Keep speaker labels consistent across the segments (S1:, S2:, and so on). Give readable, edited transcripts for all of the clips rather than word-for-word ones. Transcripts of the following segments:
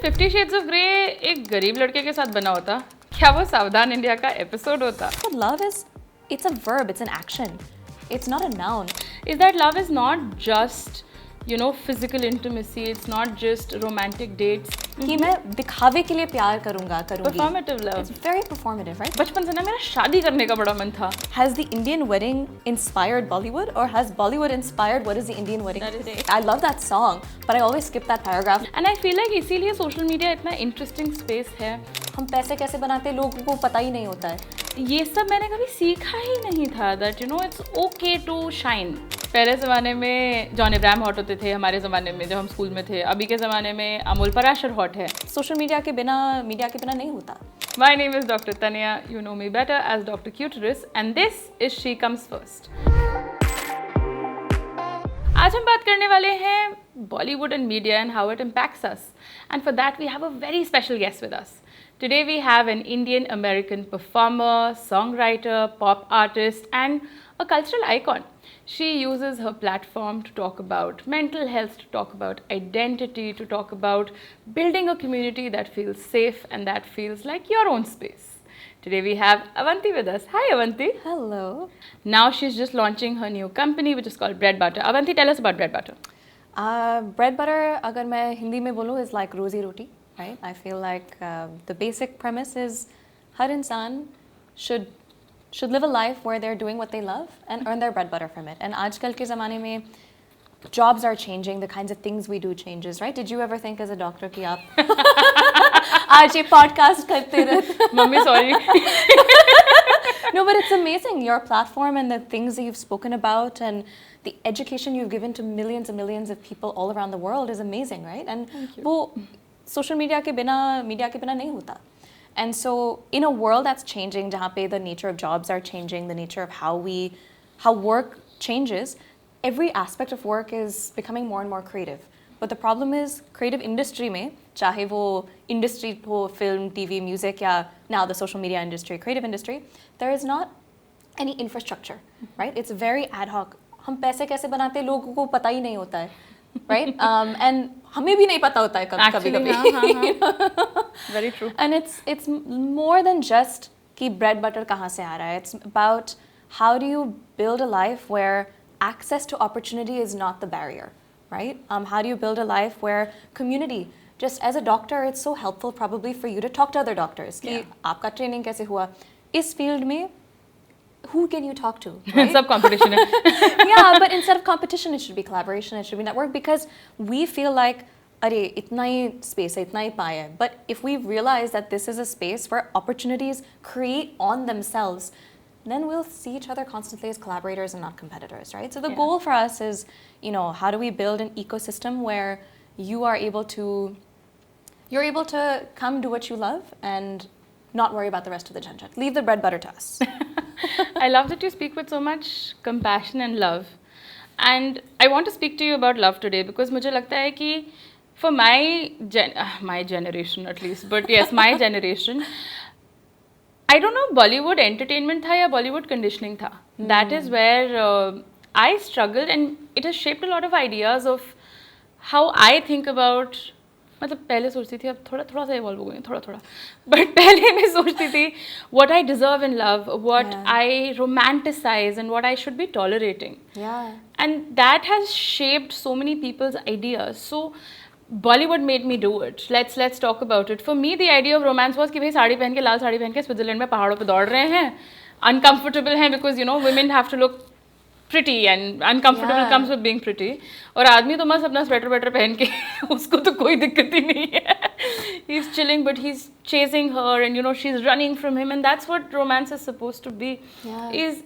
S1: 50 Shades of Grey एक गरीब लड़के के साथ बना होता, क्या वो सावधान इंडिया का एपिसोड होता?
S2: But love is, it's a verb, it's an action. It's not a noun.
S1: Is that love is not just, you know, physical intimacy, it's not just romantic dates.
S2: कि मैं दिखावे के लिए प्यार करूंगी.
S1: Performative love.
S2: It's very performative, right?
S1: बचपन से ना मेरा शादी करने का बड़ा मन था.
S2: Has the Indian wedding inspired Bollywood, or has Bollywood inspired what is the Indian wedding today? I love that song, but I always skip that paragraph.
S1: And I feel like इसीलिए social media इतना interesting space है.
S2: हम पैसे कैसे बनाते हैं लोगों को पता ही नहीं होता है.
S1: ये सब मैंने कभी सीखा ही नहीं था. That you know it's okay to shine. पहले ज़माने में जॉन इब्राहिम हॉट होते थे, हमारे ज़माने में जब हम स्कूल में थे. अभी के ज़माने में अमोल पराशर हॉट है.
S2: सोशल मीडिया के बिना नहीं होता.
S1: My name is Dr. Tanya. You know me better as Dr. Cuterus, and this is She Comes First. आज हम बात करने वाले हैं Bollywood and media and how it impacts us. And for that we have a very special guest with us. Today we have an Indian American performer, songwriter, pop artist, and a cultural icon. She uses her platform to talk about mental health, to talk about identity, to talk about building a community that feels safe and that feels like your own space. Today we have Avanti with us. Hi Avanti.
S2: Hello.
S1: Now she's just launching her new company which is called Bread Butter. Avanti, tell us about Bread Butter.
S2: Bread butter, अगर मैं हिंदी में बोलूँ, is like रोजी रोटी, right? I feel like the basic premise is हर इंसान should live a life where they're doing what they love and earn their bread butter from it. And आजकल के ज़माने में jobs are changing, the kinds of things we do changes, right? Did you ever think as a doctor कि आप आज ये podcast करते रहते?
S1: Mummy, sorry.
S2: No, but it's amazing. Your platform and the things that you've spoken about and the education you've given to millions and millions of people all around the world is amazing, right? And वो social media के बिना नहीं होता. And so in a world that's changing, जहाँ पे the nature of jobs are changing, the nature of how work changes, every aspect of work is becoming more and more creative. But the problem is creative industry में, चाहे वो industry हो, film, TV, music, या now the social media industry, creative industry, there is not any infrastructure, right? It's very ad hoc. हम पैसे कैसे बनाते हैं लोगों को पता ही नहीं होता है, right? And हमें भी नहीं पता होता है कभी-कभी.
S1: Very true.
S2: And it's more than just कि bread butter कहाँ से आ रहा है. It's about how do you build a life where access to opportunity is not the barrier, right? How do you build a life where community, just as a doctor, it's so helpful probably for you to talk to other doctors. कि आपका training कैसे हुआ? इस field में who can you talk to? Right?
S1: सब competition है.
S2: Yeah, but instead of competition, it should be collaboration, it should be network, because we feel like, अरे इतना ही space है, इतना ही पाया है. But if we realize that this is a space where opportunities create on themselves, then we'll see each other constantly as collaborators and not competitors, right? So the goal for us is, you know, how do we build an ecosystem where you're able to come do what you love and not worry about the rest of the jhanjat. Leave the bread butter to us.
S1: I love that you speak with so much compassion and love. And I want to speak to you about love today because मुझे लगता है कि for my generation at least, but yes, my generation, I don't know Bollywood entertainment था या Bollywood conditioning था. That is where I struggled, and it has shaped a lot of ideas of how I think about. मतलब पहले सोचती थी, अब थोड़ा सा इवॉल्व हो गई थोड़ा बट पहले मैं सोचती थी what I deserve in love, what I romanticize and what I should be tolerating. And that has shaped so many people's ideas. So Bollywood made me do it. Let's talk about it. For me the idea of romance was कि भाई साड़ी पहन के लाल साड़ी पहन के Switzerland में पहाड़ों पे दौड़ रहे हैं, uncomfortable हैं because you know women have to look pretty and uncomfortable comes with being pretty. और आदमी तो मस्त अपना स्वेटर पहन के उसको तो कोई दिक्कत ही नहीं है. He's chilling but he's chasing her and you know she's running from him, and that's what romance is supposed to be. Is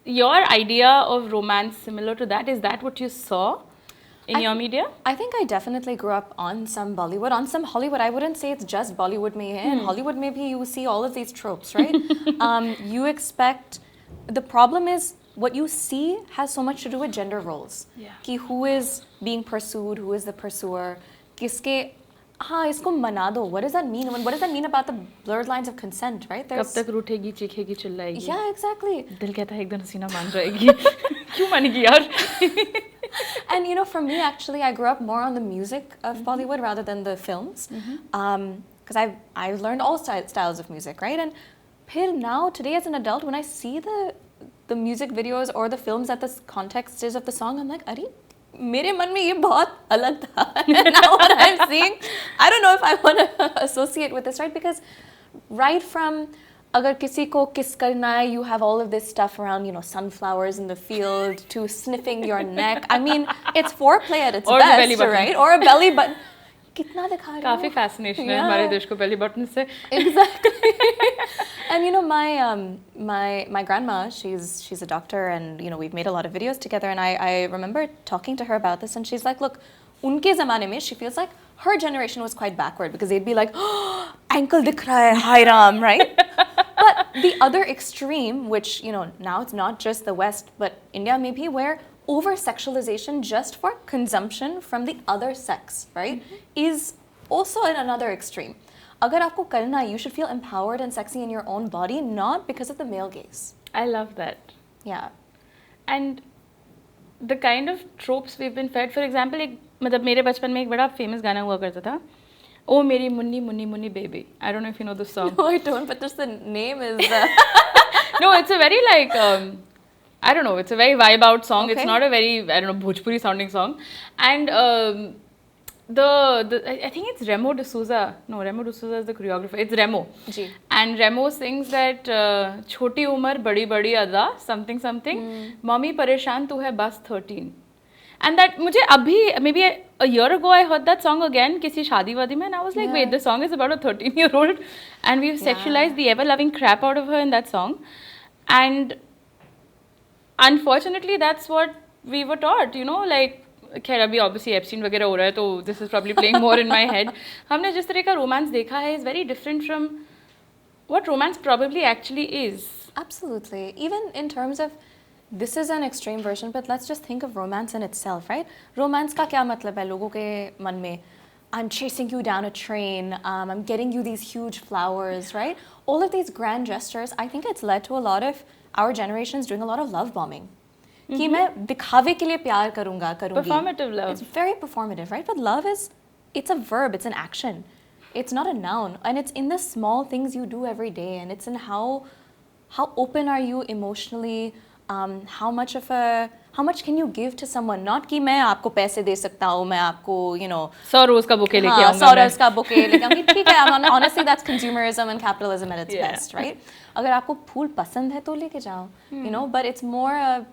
S1: your idea of romance similar to that? Is that what you saw in your media?
S2: I think I definitely grew up on some Bollywood, on some Hollywood. I wouldn't say it's just Bollywood में है. In Hollywood maybe you see all of these tropes, right? You expect, the problem is what you see has so much to do with gender roles. कि who is being pursued, who is the pursuer, किसके हाँ इसको मना दो. What does that mean? What does that mean about the blurred lines of consent, right?
S1: कब तक रूठेगी, चीखेगी, चिल्लाएगी.
S2: Yeah, exactly.
S1: दिल कहता है एक दिन हसीना मान जाएगी. क्यों मानेगी यार?
S2: And you know, for me, actually, I grew up more on the music of Bollywood rather than the films, because I've learned all styles of music, right? And फिर now today as an adult, when I see the music videos or the films that the context is of the song, I'm like, अरे मेरे मन में ये बहुत अलग था. And now what I'm seeing, I don't know if I want to associate with this, right? Because right from अगर किसी को kiss करना है, you have all of this stuff around, you know, sunflowers in the field to sniffing your neck. I mean, it's foreplay at its
S1: Or the belly
S2: best,
S1: button.
S2: right? Or a belly button. कितना दिखा रहे हो?
S1: काफी fascination है हमारे देश को belly button से.
S2: Exactly. And you know, my grandma, she's a doctor, and you know, we've made a lot of videos together, and I remember talking to her about this, and she's like, look, unke zamane mein, she feels like her generation was quite backward because they'd be like, oh, ankle dikh raha hai, hi Ram, right? But the other extreme, which, you know, now it's not just the West, but India maybe, where over-sexualization just for consumption from the other sex, right, is also in another extreme. Agar aapko karna hai, you should feel empowered and sexy in your own body, not because of the male gaze.
S1: I love that.
S2: Yeah.
S1: And the kind of tropes we've been fed, for example, एक मतलब मेरे बचपन में एक बड़ा famous गाना हुआ करता था, ओ मेरी Munni Munni Munni baby. I don't know if you know the song.
S2: No, I don't, but just the name is...
S1: No, it's a very like, I don't know, it's a very vibe out song. It's
S2: Okay.
S1: not a very, I don't know, Bhojpuri sounding song. And I think it's Remo D'Souza. No, Remo D'Souza is the choreographer. It's Remo.
S2: Ji.
S1: And Remo sings that Choti Umar Badi Badi Ada, something something. Mommy Pareshan Tu Hai Bas 13. And that मुझे अभी maybe a year ago I heard that song again किसी शादी वादी में, and I was like,
S2: Yeah.
S1: wait, the song is about a 13-year-old and we've sexualized the ever-loving crap out of her in that song. And unfortunately that's what we were taught, you know, like खैर अभी obviously Epstein वगैरह हो रहा है, तो this is probably playing more in my head. हमने जिस तरह का romance देखा है is very different from what romance probably actually is.
S2: Absolutely. Even in terms of, this is an extreme version, but let's just think of romance in itself, right? Romance का क्या मतलब है लोगों के मन में? I'm chasing you down a train, I'm getting you these huge flowers, right? All of these grand gestures, I think it's led to a lot of our generations doing a lot of love bombing. कि मैं दिखावे के लिए प्यार करूँगा, करूँगी.
S1: Performative love.
S2: It's very performative, right? But love is, it's a verb, it's an action. It's not a noun. And it's in the small things you do every day. And it's in how open are you emotionally, how much can you give to someone? Not कि मैं आपको पैसे दे सकता हूँ, मैं आपको, you know,
S1: 100 रोज का bouquet लेके
S2: हाँ,
S1: आऊंगा
S2: 100
S1: मैं.
S2: रोज का बुके लेके आऊंगी. ठीक है, honestly that's consumerism and capitalism at its
S1: Yeah.
S2: best, right? अगर आपको फूल पसंद है तो लेके जाओ, you know. But it's more,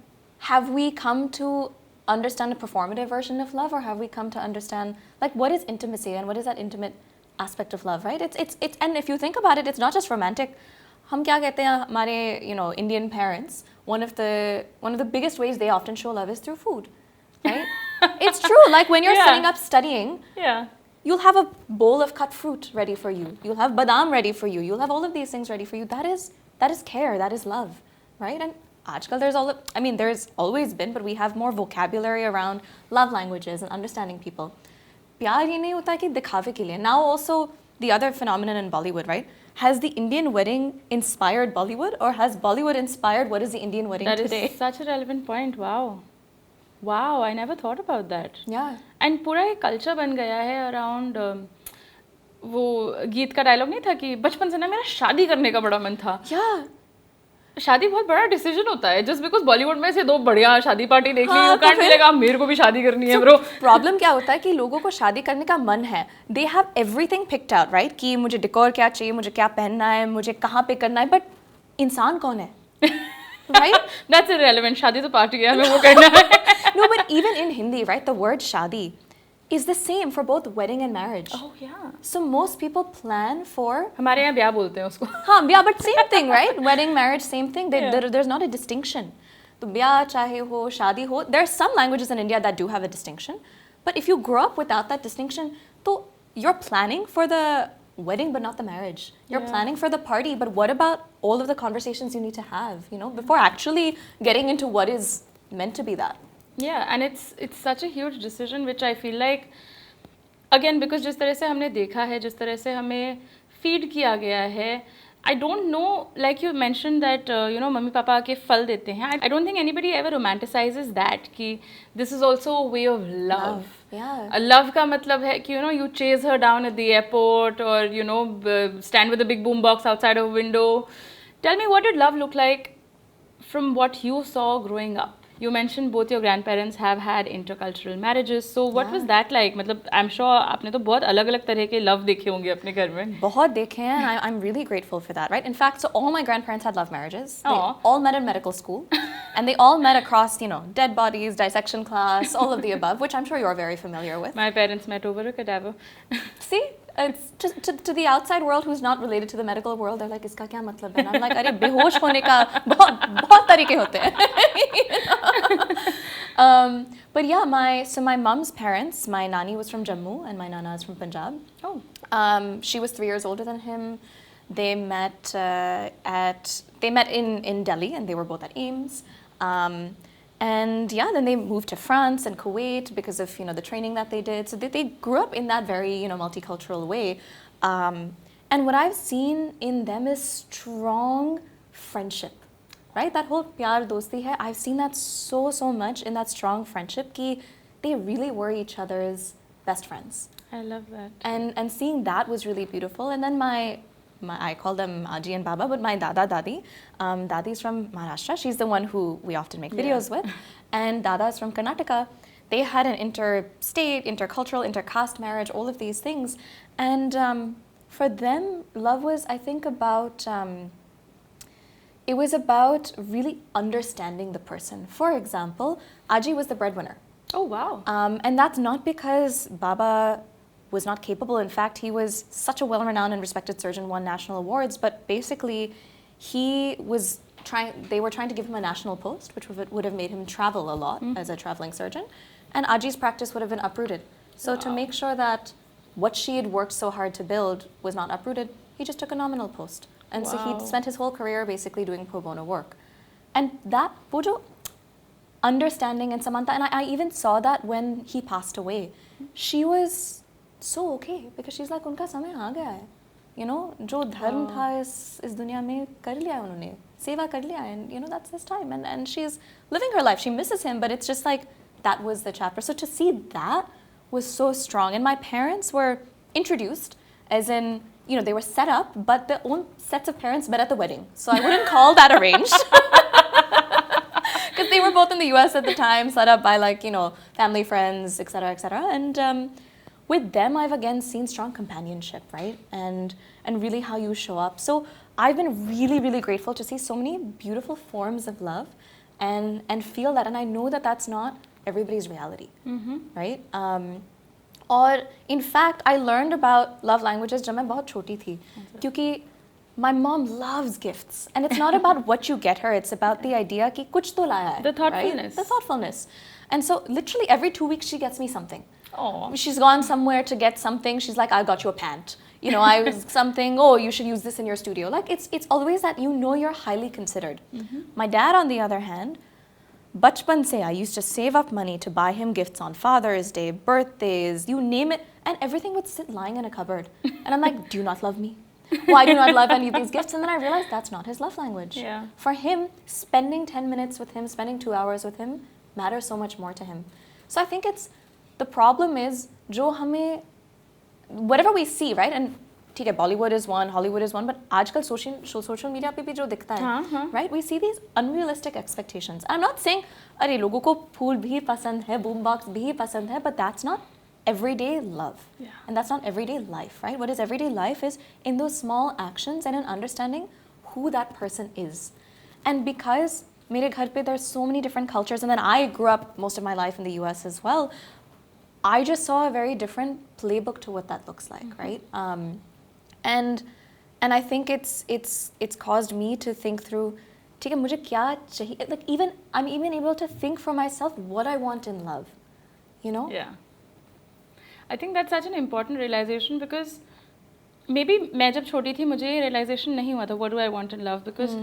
S2: have we come to understand a performative version of love, or have we come to understand like what is intimacy and what is that intimate aspect of love, right? It's and if you think about it, it's not just romantic. हम क्या कहते हैं हमारे, you know, Indian parents, one of the biggest ways they often show love is through food, right? It's true. Like when you're
S1: Yeah.
S2: sitting up studying,
S1: Yeah.
S2: you'll have a bowl of cut fruit ready for you. You'll have badam ready for you. You'll have all of these things ready for you. That is care. That is love, right? And aajkal there's always been, but we have more vocabulary around love languages and understanding people. प्यार ये नहीं होता कि दिखावे के लिए. Now also the other phenomenon in Bollywood, right? Has the Indian wedding inspired Bollywood, or has Bollywood inspired what is the Indian wedding
S1: That
S2: today?
S1: is such a relevant point. Wow, I never thought about that.
S2: Yeah.
S1: And पूरा एक culture बन गया है around वो गीत का dialogue नहीं था कि बचपन से ना मेरा शादी करने का बड़ा मन था.
S2: Yeah.
S1: शादी बहुत बड़ा डिसीजन होता है. जस्ट बिकॉज बॉलीवुड में से 2 बढ़िया शादी पार्टी देख ली,
S2: हाँ,
S1: यू
S2: तो
S1: कांट बी
S2: फिर-
S1: लाइक मेरे को भी शादी करनी है
S2: So,
S1: ब्रो.
S2: प्रॉब्लम क्या होता है कि लोगों को शादी करने का मन है. They have everything picked out, right? कि मुझे डेकोर क्या चाहिए, मुझे क्या पहनना है, मुझे कहाँ पे करना है, बट इंसान कौन है? Right?
S1: That's irrelevant. शादी तो पार्टी है, हमें वो करना है.
S2: No, but even in Hindi, right, the word shadi is the same for both wedding and marriage.
S1: Oh yeah.
S2: So most people plan for,
S1: हमारे यहाँ ब्याह बोलते हैं उसको.
S2: yeah, but same thing, right? Wedding, marriage, same thing.
S1: Yeah.
S2: There's not a distinction. तो ब्याह चाहे हो, शादी हो, there are some languages in India that do have a distinction. But if you grow up without that distinction, तो you're planning for the wedding but not the marriage. You're
S1: Yeah.
S2: planning for the party, but what about all of the conversations you need to have, you know, before actually getting into what is meant to be that?
S1: Yeah, and it's such a huge decision which I feel like, again, because जिस तरह से हमने देखा है, जिस तरह से हमें फीड किया गया है, I don't know, like you mentioned that mummy papa आके फल देते हैं. I don't think anybody ever romanticizes that कि this is also a way of love.
S2: Yeah.
S1: A love का मतलब है कि you chase her down at the airport or stand with a big boom box outside of a window. Tell me, what did love look like from what you saw growing up? You mentioned both your grandparents have had intercultural marriages. So what was that like? मतलब I'm sure आपने तो बहुत अलग-अलग तरह के love देखे होंगे अपने घर में.
S2: बहुत देखे हैं, and I'm really grateful for that, right? In fact, so all my grandparents had love marriages. They
S1: Aw.
S2: all met in medical school, and they all met across, dead bodies, dissection class, all of the above, which I'm sure you're very familiar with.
S1: My parents met over a cadaver.
S2: See, it's just to the outside world who's not related to the medical world, they're like, इसका क्या मतलब है? And I'm like, अरे बेहोश होने का बहुत तरीके होते हैं. But yeah, my mom's parents, my nani was from Jammu and my nana is from Punjab.
S1: Oh.
S2: She was 3 years older than him. They met in Delhi, and they were both at AIMS. And yeah, then they moved to France and Kuwait because of the training that they did. So they grew up in that very multicultural way. And what I've seen in them is strong friendship, right? That whole pyar dosti hai. I've seen that so much in that strong friendship ki they really were each other's best friends.
S1: I love that.
S2: And seeing that was really beautiful. And then my I call them Aji and Baba, but my Dadi, Dadi's from Maharashtra. She's the one who we often make videos with. And Dada is from Karnataka. They had an interstate, intercultural, intercaste marriage, all of these things. And for them, love was, I think, about, it was about really understanding the person. For example, Aji was the breadwinner.
S1: Oh, wow.
S2: And that's not because Baba was not capable. In fact, he was such a well-renowned and respected surgeon, won national awards, but basically they were trying to give him a national post, which would have made him travel a lot as a traveling surgeon, and Aji's practice would have been uprooted. So to make sure that what she had worked so hard to build was not uprooted, he just took a nominal post. And so he spent his whole career basically doing pro bono work. And that, Bojo, understanding, and Samantha, and I even saw that when he passed away. She was so okay because she's like, उनका समय आ गया है, जो धर्म था इस दुनिया में कर लिया उन्होंने, सेवा कर लिया, and that's his time, and she's living her life. She misses him, but it's just like that was the chapter. So to see that was so strong. And my parents were introduced, as in they were set up, but their own sets of parents met at the wedding. So I wouldn't call that arranged. Because they were both in the US at the time, set up by family, friends, etc., etc. And with them, I've again seen strong companionship, right? And really how you show up. So I've been really, really grateful to see so many beautiful forms of love and feel that. And I know that that's not everybody's reality, right? Or in fact, I learned about love languages जब मैं बहुत छोटी थी, क्योंकि my mom loves gifts, and it's not about what you get her, it's about the idea कि कुछ तो लाया है,
S1: the thoughtfulness,
S2: right? The thoughtfulness. And so literally every 2 weeks she gets me something.
S1: Oh,
S2: she's gone somewhere to get something. She's like, I got you a pant. I was something. Oh, you should use this in your studio. Like it's always that you're highly considered. My dad, on the other hand, bachpan se I used to save up money to buy him gifts on Father's Day, birthdays, you name it, and everything would sit lying in a cupboard. And I'm like, do you not love me? Why do you not love any of these gifts? And then I realized that's not his love language.
S1: Yeah.
S2: For him, spending 10 minutes with him, spending 2 hours with him matters so much more to him. So I think the problem is जो हमें whatever we see, right? And ठीक है, Bollywood is one, Hollywood is one, but आजकल social media पे भी जो दिखता है, right? We see these unrealistic expectations. I'm not saying अरे लोगों को फूल भी पसंद है, boombox भी पसंद है, but that's not everyday love.
S1: Yeah.
S2: And that's not everyday life, right? What is everyday life is in those small actions and in understanding who that person is. And because मेरे घर पे there's so many different cultures, and then I grew up most of my life in the US as well, I just saw a very different playbook to what that looks like, right? And I think it's caused me to think through, ठीक है, मुझे क्या चाहिए? Like I'm even able to think for myself what I want in love,
S1: Yeah. I think that's such an important realization because maybe मैं जब छोटी थी मुझे ये realization नहीं हुआ था what do I want in love, because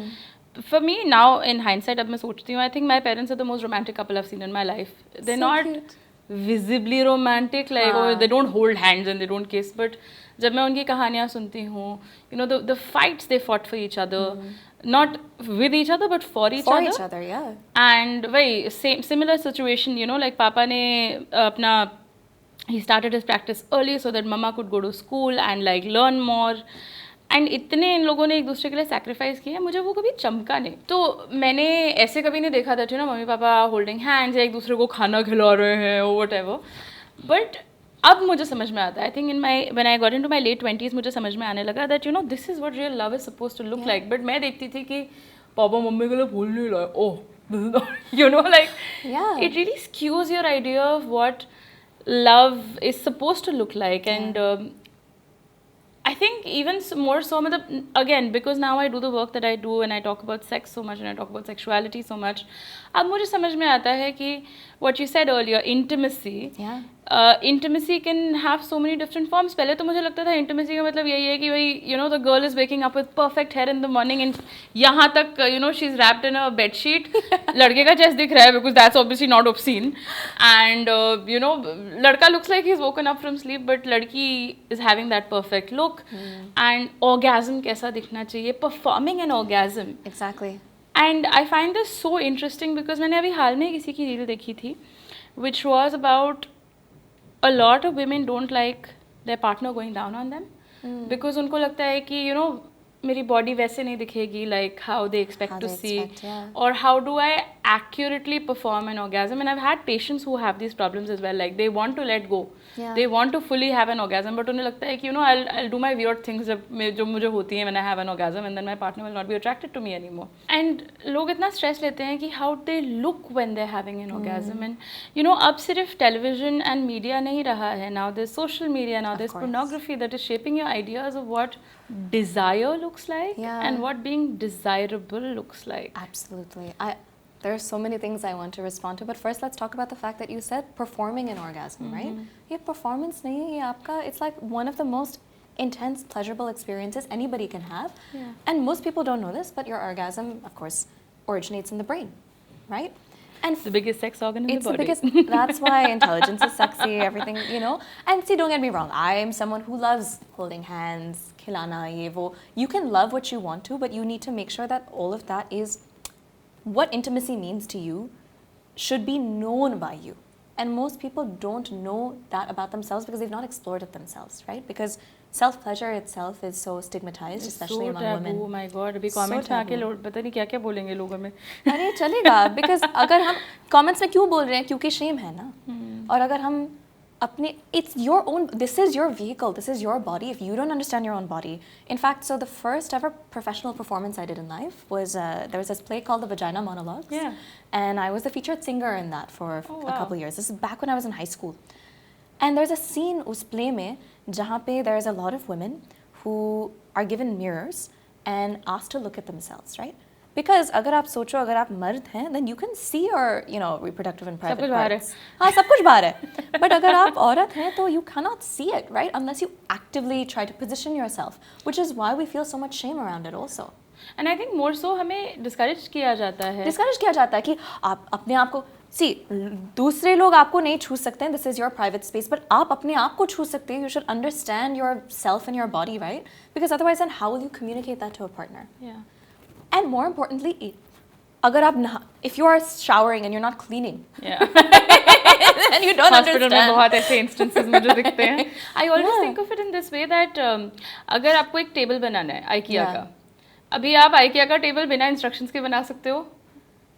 S1: for me now in hindsight अब मैं सोचती हूँ I think my parents are the most romantic couple I've seen in my life. They're
S2: So
S1: not
S2: cute.
S1: visibly romantic, like
S2: हाँ.
S1: or they don't hold hands and they don't kiss, but जब मैं उनकी कहानियाँ सुनती हूँ, you know, the fights they fought for each other, not with each other but for each
S2: For
S1: other.
S2: each other, yeah.
S1: And वही similar situation, you know, like पापा ने अपना he started his practice early so that mama could go to school and like learn more. And इतने इन लोगों ने एक दूसरे के लिए सैक्रिफाइस किया, मुझे वो कभी चमका नहीं. तो मैंने ऐसे कभी नहीं देखा था ना मम्मी पापा होल्डिंग हैंड्स या एक दूसरे को खाना खिला रहे हैं और वट एवर. बट अब मुझे समझ में आता है, I think in my when I got into my late 20s मुझे समझ में आने लगा that you know this is what real love is suppose to look like. But मैं देखती थी कि पापा मम्मी के लिए फूल नहीं लाए, oh this is not, you know, like it really skews your idea of what love is supposed to look like. And I think even more so, again, because now I do the work that I do and I talk about sex so much and I talk about sexuality so much, अब मुझे समझ में आता है कि what you said earlier, intimacy, intimacy can have so many different forms. पहले तो मुझे लगता था intimacy का मतलब यही है कि भाई you know the girl is waking up with perfect hair in the morning and यहाँ तक you know she's wrapped in a bed sheet, लड़के का chest दिख रहा है because that's obviously not obscene, and you know लड़का looks like he's woken up from sleep but लड़की is having that perfect look, and orgasm कैसा दिखना चाहिए, performing an orgasm.
S2: Exactly.
S1: And I find this so interesting because मैंने अभी हाल में किसी की रील देखी थी which was about a lot of women don't like their partner going down on them because उनको लगता है कि you know मेरी बॉडी वैसे नहीं दिखेगी like how they expect to see, or how do I accurately perform an orgasm. And I've had patients who have these problems as well, like they want to let go, they want to fully have an orgasm but उन्हें लगता है कि you know I'll do my weird things जो मुझे होती हैं when I have an orgasm and then my partner will not be attracted to me anymore. And लोग इतना stress लेते हैं कि how they look when they're having an orgasm. And you know अब सिर्फ television and media नहीं रहा है, now there's social media, now there's pornography that is shaping your ideas of what desire looks like and what being desirable looks like.
S2: Absolutely. There are so many things I want to respond to, but first let's talk about the fact that you said performing an orgasm, right? ये performance नहीं है, ये आपका, it's like one of the most intense, pleasurable experiences anybody can have. And most people don't know this, but your orgasm, of course, originates in the brain, right? And
S1: it's the biggest sex organ in the body.
S2: It's the biggest, that's why intelligence is sexy, everything, you know. And see, don't get me wrong, I am someone who loves holding hands, khilana, ye wo. You can love what you want to, but you need to make sure that all of that is, what intimacy means to you should be known by you. And most people don't know that about themselves because they've not explored it themselves, right? Because self-pleasure itself is so stigmatized, especially among women.
S1: Oh my God, अभी comments में आके लोग पता नहीं क्या-क्या बोलेंगे लोग हमें.
S2: अरे चलेगा, because अगर हम comments में क्यों बोल रहे हैं, क्योंकि shame है ना. और अगर हम अपने, it's your own, this is your vehicle, this is your body. If you don't understand your own body, in fact, so the first ever professional performance I did in life was there was this play called The Vagina Monologues, and I was the featured singer in that for a couple of years. This is back when I was in high school, and there's a scene उस play में जहाँ पे there is a lot of women who are given mirrors and asked to look at themselves, right? Because अगर आप सोचो, अगर आप मर्द हैं, then you can see your, you know, reproductive and private parts. हाँ, सब कुछ बाहर है. But अगर आप औरत हैं, तो you cannot see it, right? Unless you actively try to position yourself, which is why we feel so much shame around it also.
S1: And I think more so हमें discourage किया जाता है.
S2: Discourage किया जाता है कि आप अपने आप को, see, दूसरे लोग आपको नहीं छू सकते हैं, this is your private space, but आप अपने आप को छू सकते हैं. You should understand yourself and your body, right? Because otherwise, then how will you communicate that to a partner?
S1: Yeah.
S2: And more importantly, अगर आप if you are showering and you're not cleaning, and you don't
S1: Hospital
S2: understand.
S1: में बहुत ऐसे instances मुझे दिखते हैं. I always think of it in this way that अगर आपको एक टेबल बनाना है IKEA का, अभी आप IKEA का टेबल बिना इंस्ट्रक्शंस के बना सकते हो,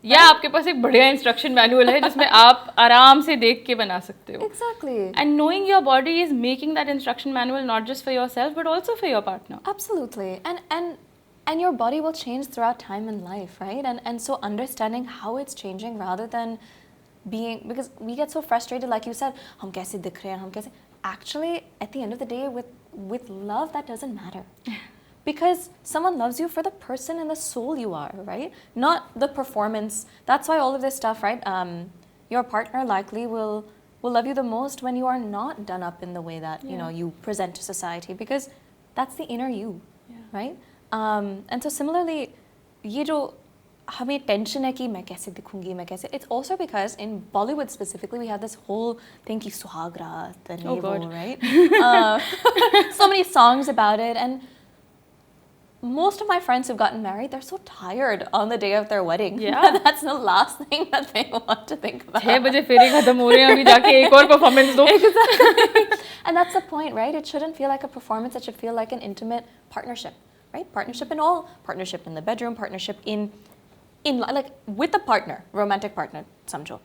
S1: या आपके पास एक बढ़िया इंस्ट्रक्शन मैनुअल है जिसमें आप आराम से देख के बना सकते हो.
S2: Exactly.
S1: And knowing your body is making that instruction manual not just for yourself but also for your partner.
S2: Absolutely. And your body will change throughout time in life, right? And so understanding how it's changing rather than being, because we get so frustrated, like you said, hum kaise dikh rahe hain, hum kaise. Actually, at the end of the day, with love, that doesn't matter. Because someone loves you for the person and the soul you are, right? Not the performance. That's why all of this stuff, right? Your partner likely will love you the most when you are not done up in the way that you know you present to society, because that's the inner you, right? And so similarly, ये जो हमें tension है कि मैं कैसे दिखूंगी, मैं कैसे. It's also because in Bollywood specifically we have this whole thing कि सुहाग रात and
S1: Oh
S2: ये वो,
S1: God.
S2: right? So many songs about it, and most of my friends who've gotten married, they're so tired on the day of their wedding.
S1: Yeah.
S2: That's the last thing that they want to think about.
S1: 6 बजे फेरे खत्म हो रहे हैं, अभी जाके एक और परफॉर्मेंस दो.
S2: And that's the point, right? It shouldn't feel like a performance. It should feel like an intimate partnership, right? Partnership in all. Partnership in the bedroom. Partnership in like with a partner, romantic partner, samjho.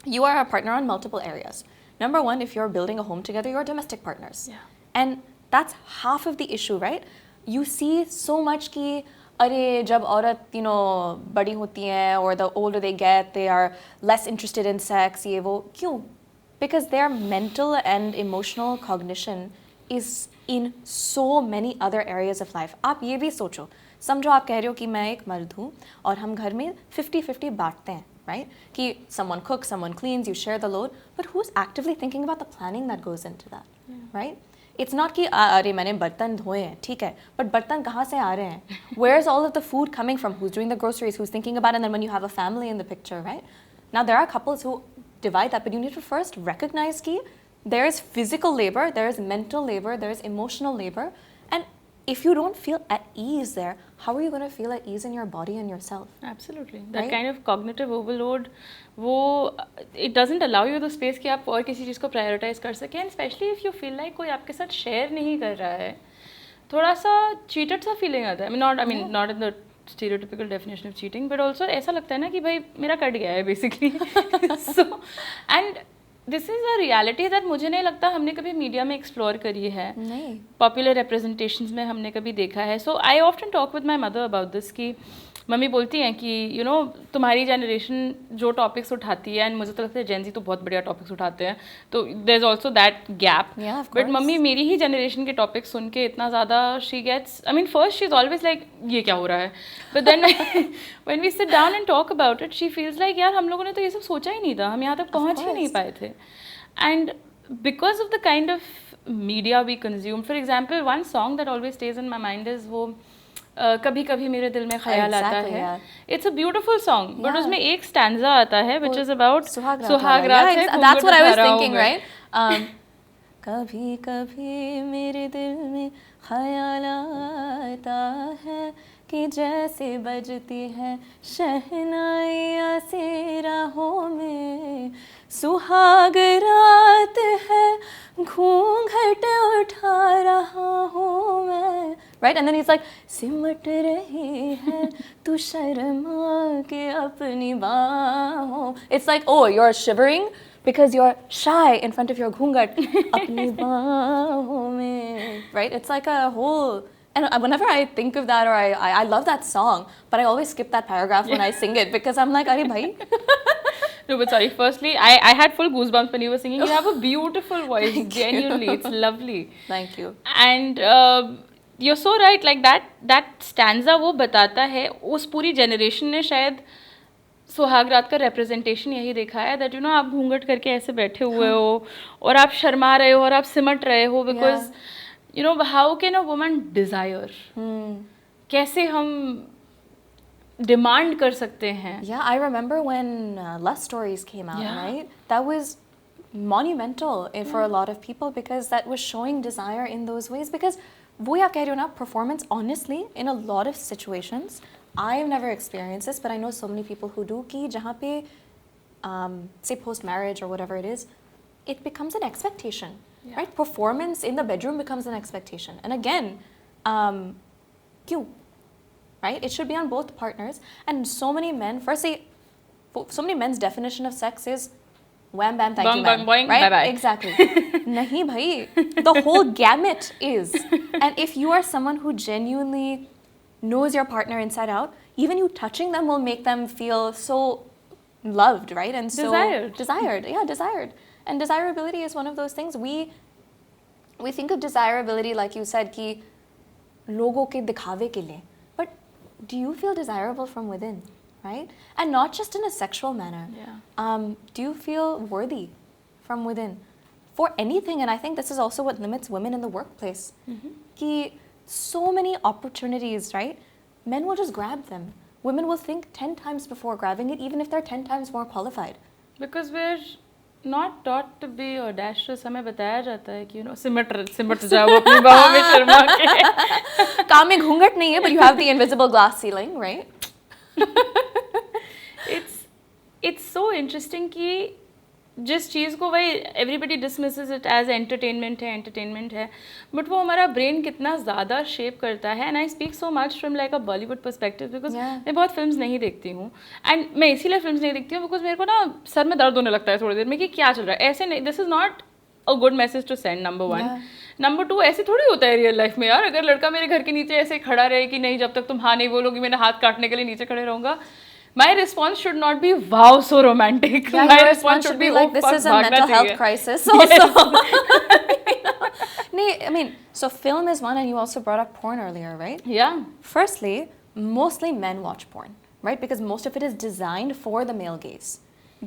S2: You are a partner on multiple areas. Number one, if you're building a home together, you're domestic partners.
S1: Yeah.
S2: And that's half of the issue, right? You see so much ki, अरे जब औरत, you know, बड़ी होती हैं, or the older they get, they are less interested in sex, ये वो. क्यों? Because their mental and emotional cognition is in so many other areas of life. आप ये भी सोचो. समझो आप कह रहे हो कि मैं एक मर्द हूँ और हम घर में 50-50 बांटते हैं, right? कि someone cooks, someone cleans, you share the load, but who's actively thinking about the planning that goes into that, right? It's not कि अरे मैंने बर्तन धोए हैं, ठीक है, but बर्तन कहाँ से आ रहे हैं? Where's all of the food coming from? Who's doing the groceries? Who's thinking about it? And then when you have a family in the picture, right? Now there are couples who divide that, but you need to first recognize कि there is physical labor, there is mental labor, there is emotional labor, and if you don't feel at ease there, how are you going to feel at ease in your body and yourself?
S1: Absolutely. That
S2: Right?
S1: kind of cognitive overload, वो it doesn't allow you the space कि आप और किसी चीज़ को prioritize कर सकें, and especially if you feel like कोई आपके साथ share नहीं कर रहा है, थोड़ा सा cheated सा feeling आता है. Not in the stereotypical definition of cheating, but also ऐसा लगता है ना कि भाई मेरा कट गया है basically. So, and this is a reality that मुझे नहीं लगता हमने कभी मीडिया में एक्सप्लोर करी है,
S2: नहीं.
S1: पॉपुलर रिप्रेजेंटेशंस में हमने कभी देखा है. So I often talk with my mother about this कि मम्मी बोलती हैं कि यू नो तुम्हारी जनरेशन जो टॉपिक्स उठाती है, एंड मुझे तो लगता है जेन जी तो बहुत बढ़िया टॉपिक्स उठाते हैं, तो there is also that gap.
S2: Yeah, of
S1: but
S2: course.
S1: Mummy मेरी ही जनरेशन के टॉपिक्स सुन के इतना ज़्यादा she gets, I mean first she is always like ये क्या हो रहा है, but then when we sit down and talk about it she feels like यार हम लोगों ने तो ये सब सोचा ही नहीं था, हम यहाँ तक पहुँच ही नहीं पाए थे. And because of the kind of media we consume, for example, one song that always stays in my mind is वो कभी कभी मेरे दिल में ख्याल आता
S2: Exactly,
S1: है.
S2: yeah.
S1: It's a beautiful song, but
S2: Yeah.
S1: उसमें एक stanza आता है which is about
S2: सुहाग रात
S1: सुहाग
S2: वाला.
S1: रात
S2: Yeah,
S1: है,
S2: that's what I was
S1: घूंघट उठा रहा
S2: thinking,
S1: हूँ मैं.
S2: right? कभी कभी मेरे दिल में ख्याल आता है कि जैसे बजती है शहनाइयाँ से राहों में, सुहाग रात है घूंघट उठा रहा हूँ मैं. Right? And then he's like, सिमट रही है तू शर्मा के अपनी बाहों. It's like, oh, you're shivering because you're shy in front of your घूंघट अपनी बाहों में. Right? It's like a whole. And whenever I think of that, or I love that song, but I always skip that paragraph when I sing it because I'm like, अरे भाई.
S1: No, but sorry. Firstly, I had full goosebumps when you were singing. You have a beautiful voice. Genuinely, it's lovely.
S2: Thank you.
S1: And you're so right. Like that stanza वो बताता है उस पूरी generation ने शायद सुहाग रात का representation यही देखा है that you know आप घूंघट करके ऐसे बैठे हुए हो और आप शर्मा रहे हो और आप सिमट रहे हो because you know how can a woman desire? कैसे हम डिमांड कर सकते हैं.
S2: Yeah, I remember when Lust Stories came out,
S1: Yeah.
S2: right? That was monumental for a lot of people because that was showing desire in those ways. Because वो आप कह रहे हो ना, performance, honestly, in a lot of situations, I've never experienced this, but I know so many people who do, कि जहाँ पे, say post-marriage or whatever it is, it becomes an expectation, right? Performance in the bedroom becomes an expectation. And again, क्यों? Right? It should be on both partners. And so many men, so many men's definition of sex is wham bam thank you ma'am.
S1: Boing,
S2: Right?
S1: bye-bye.
S2: Exactly. Nahi bhai. The whole gamut is. And if you are someone who genuinely knows your partner inside out, even you touching them will make them feel so loved, right? And so
S1: Desired.
S2: Yeah, desired. And desirability is one of those things. We think of desirability like you said कि लोगों के दिखावे के लिए. But do you feel desirable from within, right? And not just in a sexual manner.
S1: Yeah.
S2: Do you feel worthy from within for anything? And I think this is also what limits women in the workplace. कि so many opportunities, right? Men will just grab them women will think 10 times before grabbing it, even if they're 10 times more qualified.
S1: Because we're not taught to be audacious. हमें बताया जाता है कि सिमट जाओ अपनी बाहों में शर्मा के.
S2: काम में घूंघट नहीं है, but you have the invisible glass ceiling, right?
S1: It's so interesting कि जिस चीज़ को वही everybody dismisses it as entertainment है बट वो हमारा ब्रेन कितना ज़्यादा शेप करता है. And I speak so much from like a Bollywood perspective because मैं बहुत फिल्म्स नहीं देखती हूँ. एंड मैं इसीलिए फिल्म्स नहीं देखती हूँ बिकॉज मेरे को ना सर में दर्द होने लगता है थोड़ी देर में कि क्या चल रहा है. ऐसे नहीं, this is not a good message to send. Number 1. Number 2, ऐसे थोड़ी होता है रियल लाइफ में यार. अगर लड़का मेरे घर के नीचे ऐसे खड़ा रहे कि नहीं जब तक तुम हाँ नहीं बोलोगी मैंने हाथ काटने के लिए नीचे खड़े रहूँगा. My response should not be wow so romantic.
S2: Yeah,
S1: my
S2: response should be like this is a mental health crisis also. I mean, so film is one, and you also brought up porn earlier, right?
S1: Yeah.
S2: Firstly, mostly men watch porn, right? Because most of it is designed for the male gaze.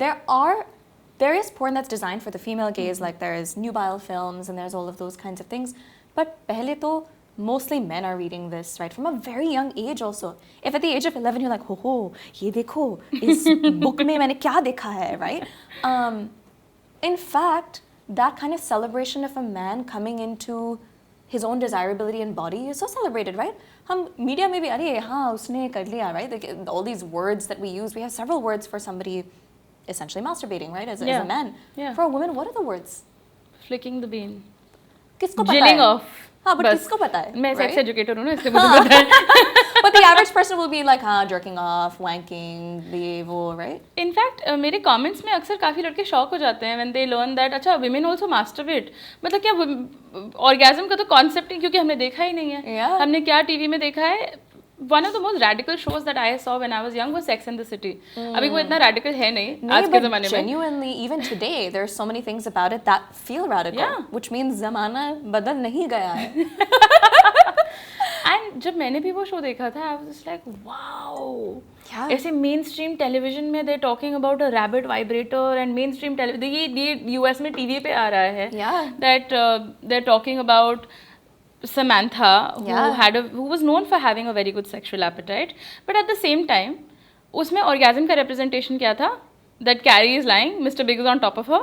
S2: There is porn that's designed for the female gaze, like there is nubile films and there's all of those kinds of things. But pehle to mostly men are reading this, right, from a very young age also. If at the age of 11 you're like, ho, ye dekho, is book mein maine kya dekha hai, right? In fact, that kind of celebration of a man coming into his own desirability and body is so celebrated, right? Hum media mein bhi, arey, haan, usne kar liya, right? Like, all these words that we use, we have several words for somebody essentially masturbating, right, as a man.
S1: Yeah.
S2: For a woman, what are the words?
S1: Flicking the bean.
S2: Kisko pata
S1: Jilling
S2: hai?
S1: off.
S2: हाँ, but किसको पता है?
S1: मैं sex
S2: right?
S1: Educator हूँ ना इसलिए मुझे पता है.
S2: But the average person will be like, हाँ, jerking off, wanking, ये वो, right?
S1: In fact, मेरे comments में अक्सर काफ़ी लड़के शॉक हो जाते हैं when they learn that अच्छा women also masturbate. मतलब क्या orgasm का तो concept ही क्योंकि हमने देखा ही नहीं है.
S2: Yeah.
S1: हमने क्या टीवी में देखा है. One of the most radical shows that I saw when I was young was Sex and the City. अभी वो इतना radical है नहीं आज के ज़माने में.
S2: Genuinely, even today, there are so many things about it that feel radical.
S1: Yeah.
S2: Which means ज़माना बदल नहीं गया है.
S1: And जब मैंने भी वो शो देखा था, I was just like, wow.
S2: Yeah.
S1: ऐसे मेन स्ट्रीम टेलीविजन में they're talking about a rabbit vibrator and main stream television ये US में टीवी पे आ रहा है.
S2: Yeah.
S1: That they're talking about Samantha,
S2: Yeah.
S1: who was known for having a very good sexual appetite, but at the same time, उसमें orgasm का representation क्या था? That Carrie is lying, Mr. Big is on top of her,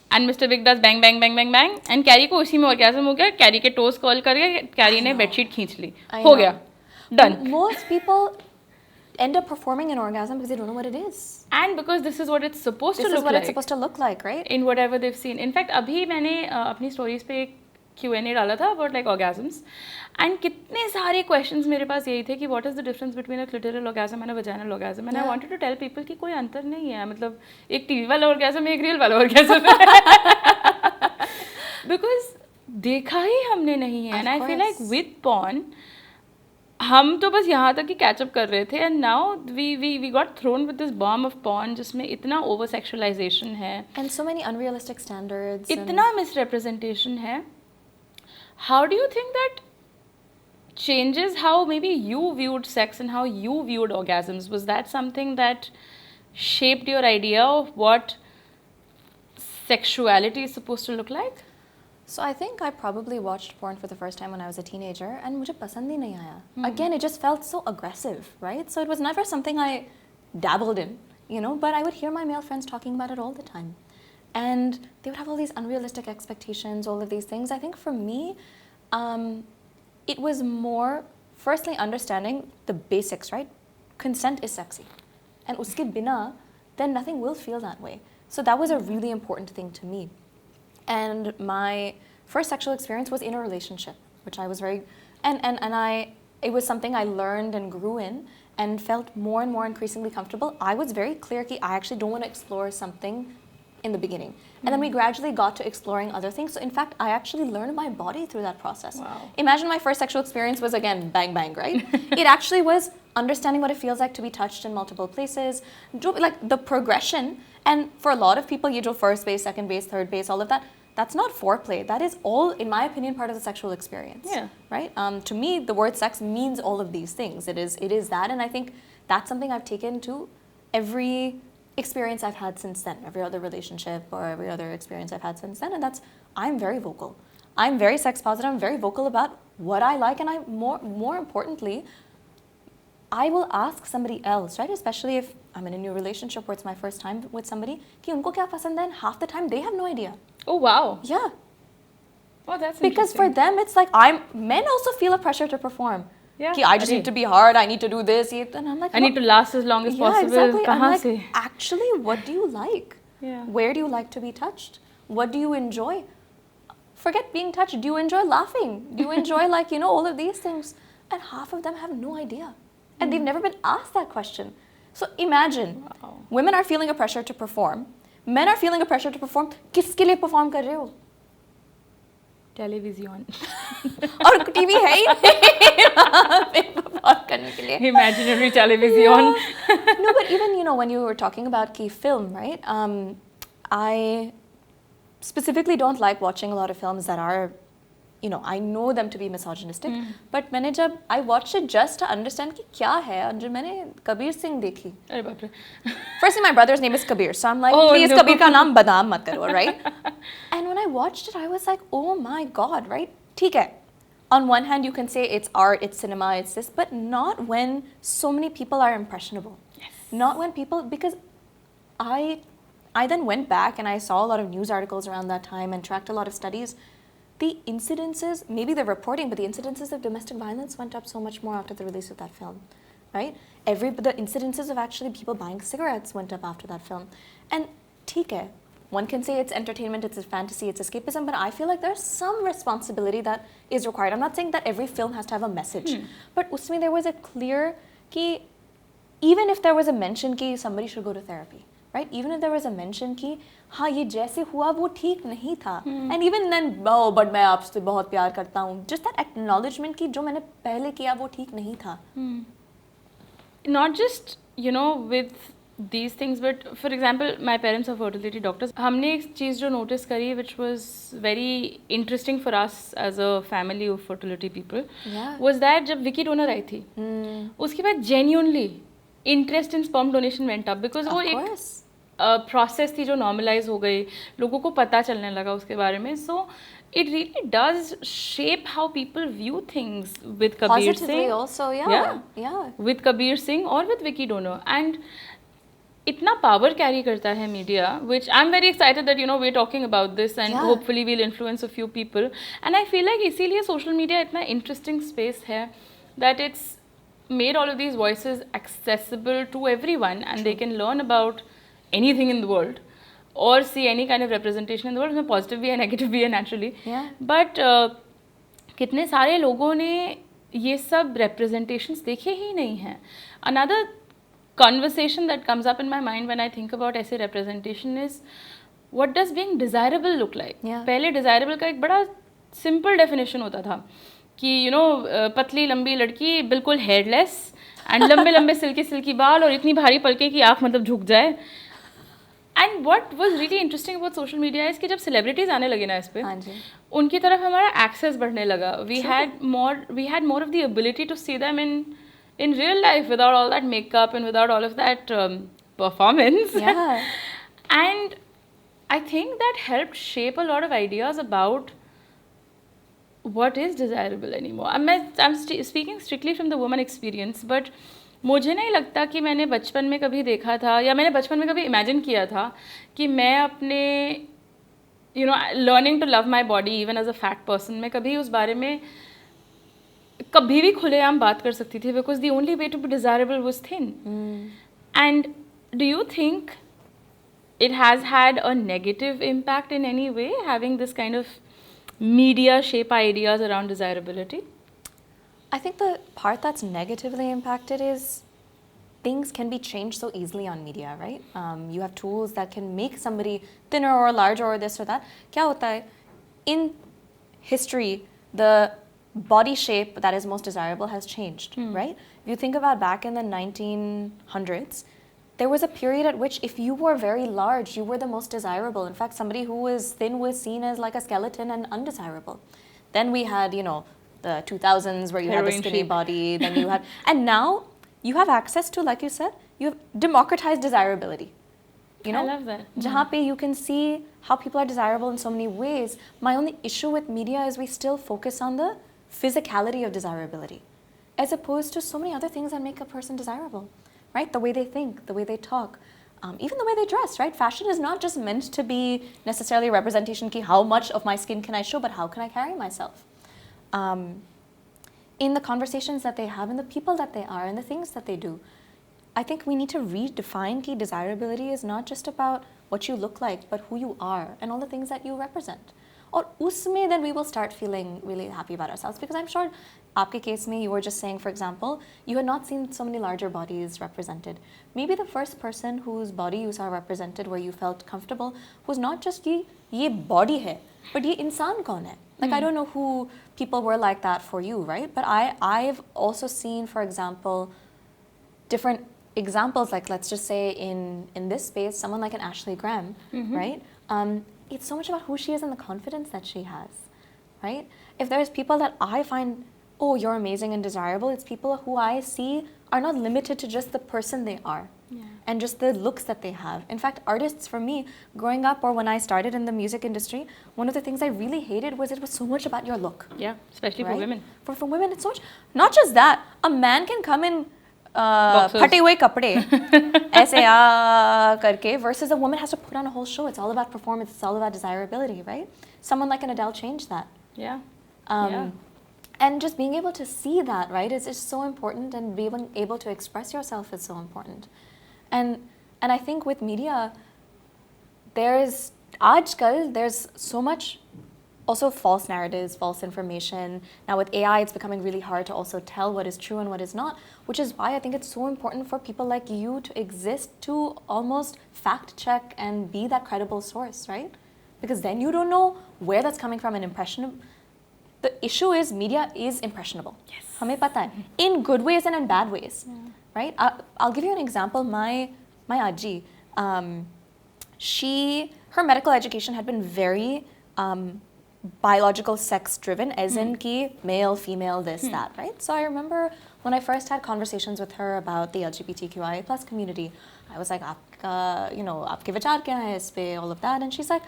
S1: and Mr. Big does bang bang bang bang bang, and Carrie को उसी में orgasm हो गया. Carrie के toes curl करके Carrie ने bedsheet खींच ली. हो गया. Done.
S2: Most people end up performing an orgasm because they don't know what it is.
S1: And because this is what it's supposed to
S2: This is
S1: look
S2: what
S1: like.
S2: it's supposed to look like, right?
S1: In whatever they've seen. In fact, अभी मैंने अपनी stories पे एक Q&A डाला था about like orgasms. And कितने सारे questions मेरे पास यही थे कि what is the difference between a clitoral orgasm and a vaginal orgasm. And I wanted to tell people कि कोई अंतर नहीं है. मतलब एक TV वाला orgasm है, एक real वाला orgasm है. Because देखा ही हमने नहीं है. And I feel like with porn, हम तो बस यहाँ तक ही catch-up कर रहे थे. And now we got thrown with this bomb of porn जिसमें इतना over-sexualization है.
S2: And so many unrealistic standards.
S1: इतना misrepresentation है. How do you think that changes how maybe you viewed sex and how you viewed orgasms? Was that something that shaped your idea of what sexuality is supposed to look like?
S2: So I think I probably watched porn for the first time when I was a teenager and मुझे पसंद ही नहीं आया. Again, it just felt so aggressive, right? So it was never something I dabbled in, you know, but I would hear my male friends talking about it all the time. And they would have all these unrealistic expectations, all of these things. I think for me, it was more, firstly, understanding the basics, right? Consent is sexy. And uske bina, then nothing will feel that way. So that was a really important thing to me. And my first sexual experience was in a relationship, which I was very, it was something I learned and grew in and felt more and more increasingly comfortable. I was very clear that I actually don't want to explore something in the beginning. And then we gradually got to exploring other things. So in fact, I actually learned my body through that process.
S1: Wow.
S2: Imagine my first sexual experience was, again, bang bang, right? It actually was understanding what it feels like to be touched in multiple places, like the progression. And for a lot of people, you do first base, second base, third base, all of that. That's not foreplay. That is all, in my opinion, part of the sexual experience.
S1: Yeah.
S2: Right? To me, the word sex means all of these things. It is that, and I think that's something I've taken to every experience I've had since then, every other relationship or every other experience I've had since then, and that's, I'm very vocal. I'm very sex positive. I'm very vocal about what I like, and I more importantly, I will ask somebody else, right? Especially if I'm in a new relationship where it's my first time with somebody, कि उनको क्या पसंद है, and half the time they have no idea.
S1: Oh wow.
S2: Yeah.
S1: Oh, that's
S2: Because for
S1: interesting.
S2: them, it's like men also feel a pressure to perform.
S1: Yeah.
S2: कि I just need to be hard, I need to do this, and I'm like,
S1: I need to last as long as
S2: yeah,
S1: possible.
S2: exactly. I'm
S1: कहाँ
S2: like,
S1: से?
S2: actually, what do you like?
S1: Yeah.
S2: Where do you like to be touched? What do you enjoy? Forget being touched. Do you enjoy laughing? Do you enjoy all of these things? And half of them have no idea. And they've never been asked that question. So imagine,
S1: Wow.
S2: women are feeling a pressure to perform. Men are feeling a pressure to perform. किसके लिए perform कर रहे हो?
S1: Television.
S2: और TV है ही नहीं perform करने के लिए.
S1: Imaginary television.
S2: No, but even when you were talking about key film, right? I specifically don't like watching a lot of films that are, I know them to be misogynistic. But I watched it just to understand कि क्या है. और मैंने कबीर सिंह देखी.
S1: अरे बाप रे.
S2: Firstly, my brother's name is Kabir, so I'm like,
S1: Oh,
S2: please,
S1: no.
S2: Kabir ka naam badam mat karo, right? And when I watched it, I was like, oh my God, right? ठीक है. On one hand, you can say it's art, it's cinema, it's this, but not when so many people are impressionable.
S1: Yes.
S2: Not when people, because I then went back and I saw a lot of news articles around that time and tracked a lot of studies. The incidences, maybe the reporting, but the incidences of domestic violence went up so much more after the release of that film, right? The incidences of actually people buying cigarettes went up after that film. And theek hai, one can say it's entertainment, it's a fantasy, it's escapism, but I feel like there's some responsibility that is required. I'm not saying that every film has to have a message, but usme there was a clear ki, even if there was a mention ki somebody should go to therapy, right? Even if there was a mention कि हाँ ये जैसे हुआ वो ठीक नहीं था, and even then but मैं आपसे बहुत प्यार करता हूँ, just that acknowledgement कि जो मैंने पहले किया वो ठीक नहीं था.
S1: Not just with these things, but for example, my parents are fertility doctors. हमने एक चीज़ जो notice करी, which was very interesting for us as a family of fertility people, was that जब विकी डोनर आई थी, उसके बाद genuinely interest in sperm donation went up because वो एक प्रोसेस थी जो नॉर्मलाइज हो गई, लोगों को पता चलने लगा उसके बारे में. सो it really does shape how people view things with Kabir
S2: Positively
S1: Singh.
S2: also, yeah.
S1: With Kabir Singh or with Vicky Donor. And itna power carry karta hai media, which I'm very excited that we're talking about this and hopefully we'll influence a few people. And I feel like इसीलिए social media itna interesting space है that it's made all of these voices accessible to everyone and they can learn about anything in the world or see any kind of representation in the world, positive भी है, negative भी है naturally. But कितने सारे लोगों ने ये सब representations देखे ही नहीं हैं. Another conversation that comes up in my mind when I think about ऐसे representation is what does being desirable look like? पहले desirable का एक बड़ा simple definition होता था कि पतली लंबी लड़की बिल्कुल hairless and लंबे लंबे सिल्की बाल और इतनी भारी पलकें कि आँख मतलब झुक जाए. And what was really interesting about social media is कि जब celebrities आने लगे ना इस पे, उनकी तरफ हमारा access बढ़ने लगा. We had more of the ability to see them in real life without all that makeup and without all of that performance. And I think that helped shape a lot of ideas about what is desirable anymore. I'm speaking strictly from the woman experience, but मुझे नहीं लगता कि मैंने बचपन में कभी देखा था या मैंने बचपन में कभी इमेजिन किया था कि मैं अपने learning to love my body even as a fat person में कभी उस बारे में कभी भी खुलेआम बात कर सकती थी because the only way to be desirable was thin. And do you think it has had a negative impact in any way, having this kind of media shape ideas around desirability?
S2: I think the part that's negatively impacted is things can be changed so easily on media, right? You have tools that can make somebody thinner or larger or this or that. Kya hota hai? In history, the body shape that is most desirable has changed, right? If you think about back in the 1900s, there was a period at which if you were very large, you were the most desirable. In fact, somebody who was thin was seen as like a skeleton and undesirable. Then we had, the 2000s where you had the skinny body, then you had, and now you have access to, like you said, you have democratized desirability.
S1: I love that.
S2: Jahan pe you can see how people are desirable in so many ways. My only issue with media is we still focus on the physicality of desirability. as opposed to so many other things that make a person desirable, right? The way they think, the way they talk, even the way they dress, right? Fashion is not just meant to be necessarily a representation ki how much of my skin can I show, but how can I carry myself? In the conversations that they have, and the people that they are, and the things that they do, I think we need to redefine ki desirability is not just about what you look like, but who you are and all the things that you represent. Or usme, then we will start feeling really happy about ourselves. Because I'm sure, aapke case mein, you were just saying, for example, you had not seen so many larger bodies represented. Maybe the first person whose body you saw represented where you felt comfortable was not just ki ye body hai, but ye insaan kaun hai. Like, I don't know who people were like that for you, right? But I've also seen, for example, different examples, like let's just say in this space, someone like an Ashley Graham, right? It's so much about who she is and the confidence that she has, right? If there's people that I find, oh, you're amazing and desirable, it's people who I see are not limited to just the person they are. Yeah. And just the looks that they have. In fact, artists for me, growing up or when I started in the music industry, one of the things I really hated was it was so much about your look.
S1: Yeah, especially for women.
S2: For women, it's so much. Not just that, a man can come in फटे हुए कपड़े ऐसे करके versus a woman has to put on a whole show. It's all about performance. It's all about desirability, right? Someone like an Adele changed that.
S1: Yeah.
S2: And just being able to see that, right, is so important, and being able to express yourself is so important. And I think with media, there's so much also false narratives, false information. Now with AI, it's becoming really hard to also tell what is true and what is not, which is why I think it's so important for people like you to exist to almost fact check and be that credible source, right? Because then you don't know where that's coming from, an impression. The issue is media is impressionable.
S1: Yes.
S2: Hame pata hai. In good ways and in bad ways, right? I'll give you an example. My Aji, her medical education had been very biological sex driven, as in ki male, female, this, that, right? So I remember when I first had conversations with her about the LGBTQIA plus community, I was like, aapke vichar kya hai is pe, all of that. And she's like,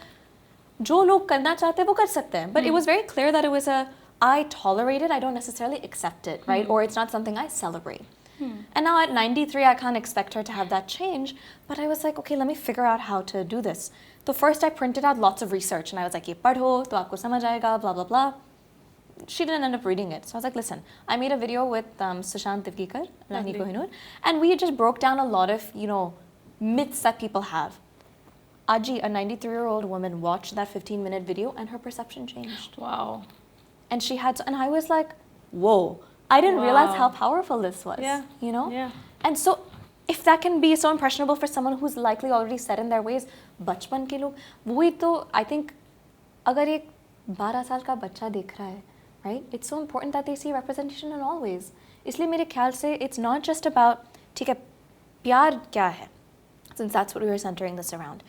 S2: jo log karna chahte hain, wo kar sakte hain. But it was very clear that it was I tolerate it, I don't necessarily accept it, right? Or it's not something I celebrate. And now at 93, I can't expect her to have that change. But I was like, okay, let me figure out how to do this. So first I printed out lots of research and I was like, ye padho, to aapko samajh aayega, blah, blah, blah. She didn't end up reading it. So I was like, listen, I made a video with Sushant Tivkekar, Rani Kohinoor, and we just broke down a lot of, myths that people have. Aji, a 93-year-old woman, watched that 15-minute video and her perception changed.
S1: Wow.
S2: And and I was like, whoa, I didn't realize how powerful this was,
S1: Yeah.
S2: And so if that can be so impressionable for someone who's likely already set in their ways, bachpan ke log, wohi to, I think, agar ek 12 saal ka bachcha dekh raha hai, right? It's so important that they see representation in all ways. Isliye mere khayal se, it's not just about, theek hai, pyar kya hai? Since that's what we were centering this around.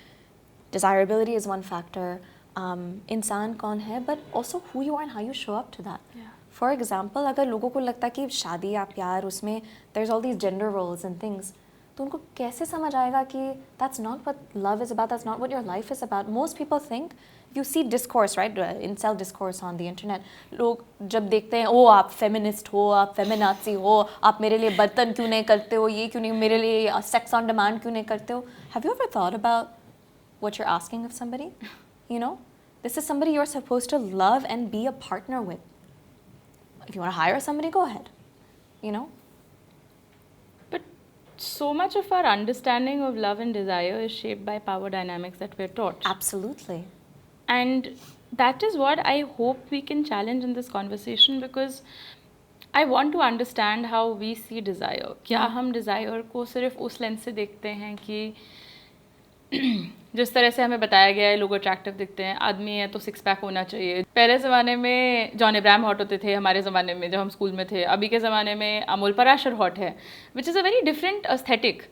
S2: Desirability is one factor, insaan kaun hai, but also who you are and how you show up to that.
S1: Yeah.
S2: For example, अगर लोगों को लगता है कि शादी या प्यार उसमें there's all these gender roles and things, तो उनको कैसे समझ आएगा कि that's not what love is about, that's not what your life is about. Most people think, you see discourse, right, incel discourse on the internet. लोग जब देखते हैं, ओ आप feminist हो, आप feminazi हो, आप मेरे लिए बर्तन क्यों नहीं करते हो, ये क्यों नहीं, मेरे लिए sex on demand क्यों नहीं करते हो? Have you ever thought about what you're asking of somebody? This is somebody you're supposed to love and be a partner with. If you want to hire somebody, go ahead.
S1: But so much of our understanding of love and desire is shaped by power dynamics that we're taught.
S2: Absolutely.
S1: And that is what I hope we can challenge in this conversation, because I want to understand how we see desire. क्या हम desire को सिर्फ उस lens से देखते हैं कि जिस तरह से हमें बताया गया है लोग अट्रैक्टिव दिखते हैं, आदमी है तो सिक्स पैक होना चाहिए. पहले ज़माने में जॉन इब्राहिम हॉट होते थे, हमारे ज़माने में जब हम स्कूल में थे. अभी के ज़माने में अमोल पराशर हॉट है, which is a very different aesthetic.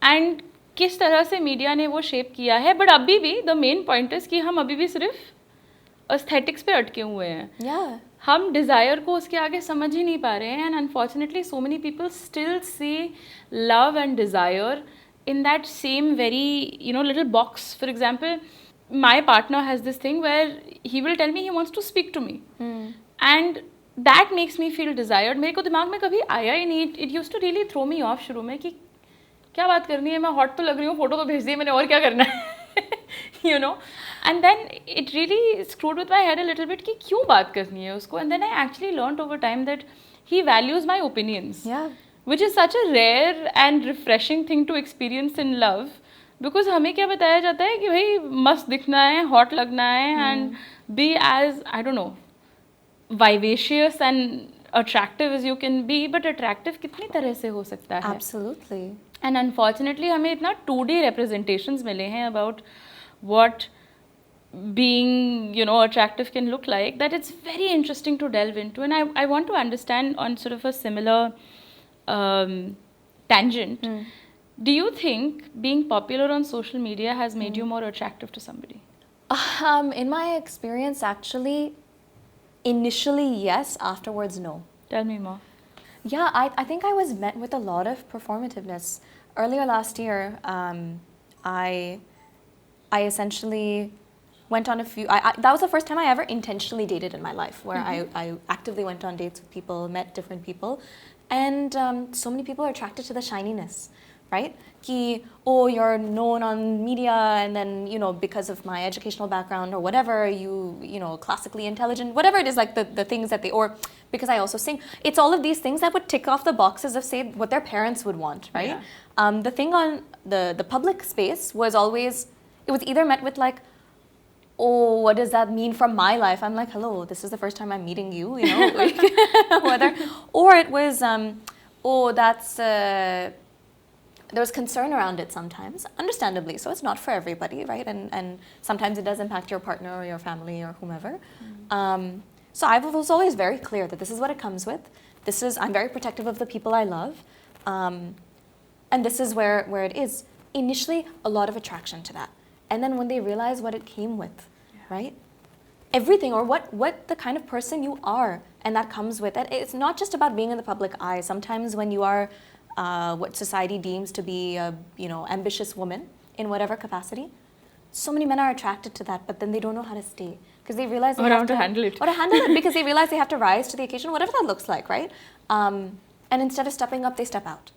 S1: And किस तरह से मीडिया ने वो शेप किया है. बट अभी भी द मेन पॉइंट इज़ कि हम अभी भी सिर्फ एस्थेटिक्स पे अटके हुए हैं. हम डिज़ायर को उसके आगे समझ ही नहीं पा रहे हैं. And unfortunately so many people still see love and desire in that same very, little box. For example, my partner has this thing where he will tell me he wants to speak to me. And that makes me feel desired. मेरे को दिमाग में कभी आया ही नहीं. It used to really throw me off शुरू में कि क्या बात करनी है, मैं हॉट तो लग रही हूँ, फोटो तो भेज दी मैंने, और क्या करना है. You know, and then it really screwed with my head a little bit कि क्यों बात करनी है उसको. And then I actually learned over time that he values my opinions.
S2: Yeah.
S1: Which is such a rare and refreshing thing to experience in love. Because हमें क्या बताया जाता है कि भाई मस्त दिखना है, hot लगना है, and be as, I don't know, vivacious and attractive as you can be. But attractive कितनी तरह से हो सकता है?
S2: Absolutely.
S1: And unfortunately हमें इतना 2D representations मिले हैं about what being, you know, attractive can look like, that it's very interesting to delve into. And I want to understand on sort of a similar tangent. Do you think being popular on social media has made you more attractive to somebody?
S2: In my experience, actually, initially yes, afterwards no.
S1: Tell me more.
S2: Yeah, I think I was met with a lot of performativeness. Earlier last year, I essentially went on a few. That was the first time I ever intentionally dated in my life, where I actively went on dates with people, met different people, and so many people are attracted to the shininess, right? Ki, oh, you're known on media, and then, you know, because of my educational background or whatever, you know, classically intelligent, whatever it is, like the things that they, or because I also sing, it's all of these things that would tick off the boxes of, say, what their parents would want, right?
S1: Yeah.
S2: The thing on the public space was always, it was either met with like, oh, what does that mean for my life? I'm like, hello, this is the first time I'm meeting you, you know, whether, or it was, oh, that's, there was concern around it sometimes, understandably, so it's not for everybody, right? And sometimes it does impact your partner or your family or whomever. So I was always very clear that this is what it comes with. This is, I'm very protective of the people I love. And this is where it is. Initially, a lot of attraction to that. And then when they realize what it came with, right? Everything, or what the kind of person you are, and that comes with it. It's not just about being in the public eye. Sometimes when you are what society deems to be a, you know, ambitious woman in whatever capacity, so many men are attracted to that, but then they don't know how to stay because they realize they have
S1: to handle it.
S2: Or to handle it because they realize they have to rise to the occasion, whatever that looks like, right? And instead of stepping up, they step out.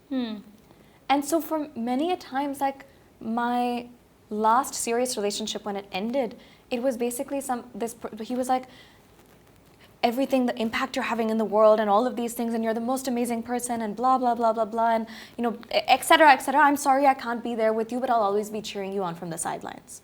S2: And so for many a times, like my last serious relationship, when it ended, it was basically he was like, everything, the impact you're having in the world and all of these things, and you're the most amazing person and blah, blah, blah, blah, blah, and, you know, et cetera, et cetera. I'm sorry I can't be there with you, but I'll always be cheering you on from the sidelines.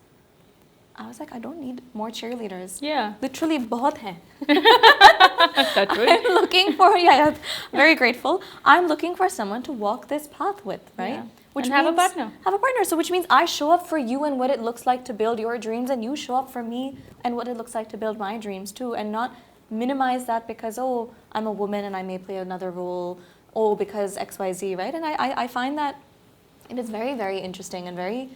S2: I was like, I don't need more cheerleaders.
S1: Yeah.
S2: Literally, bahut hain.
S1: That's right.
S2: I'm looking for, yeah, very grateful. I'm looking for someone to walk this path with, right?
S1: Yeah.
S2: Which
S1: And
S2: means,
S1: have a partner.
S2: Have a partner. So which means I show up for you and what it looks like to build your dreams, and you show up for me and what it looks like to build my dreams too, and not minimize that because, oh, I'm a woman and I may play another role, oh, because XYZ, right? And I find that it is very, very interesting and very,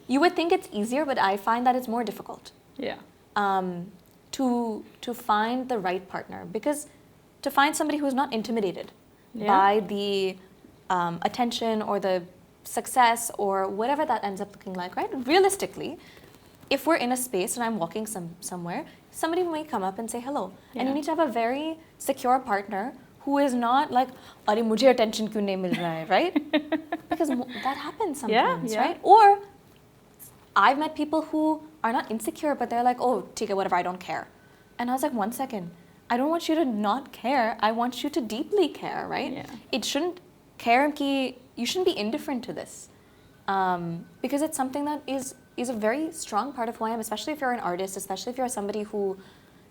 S2: you would think it's easier, but I find that it's more difficult.
S1: Yeah.
S2: To find the right partner, because to find somebody who's not intimidated by the attention or the success or whatever that ends up looking like, right? Realistically, if we're in a space and I'm walking somewhere, somebody may come up and say hello.
S1: Yeah.
S2: And you need to have a very secure partner who is not like, "Arey, mujhe attention kyun nahi mil raha hai," right? Because that happens sometimes,
S1: Yeah.
S2: right? Or I've met people who are not insecure, but they're like, "Oh, take it, whatever, I don't care." And I was like, one second, I don't want you to not care. I want you to deeply care, right?
S1: Yeah.
S2: It shouldn't care ki, you shouldn't be indifferent to this. Because it's something that is a very strong part of who I am, especially if you're an artist, especially if you're somebody who,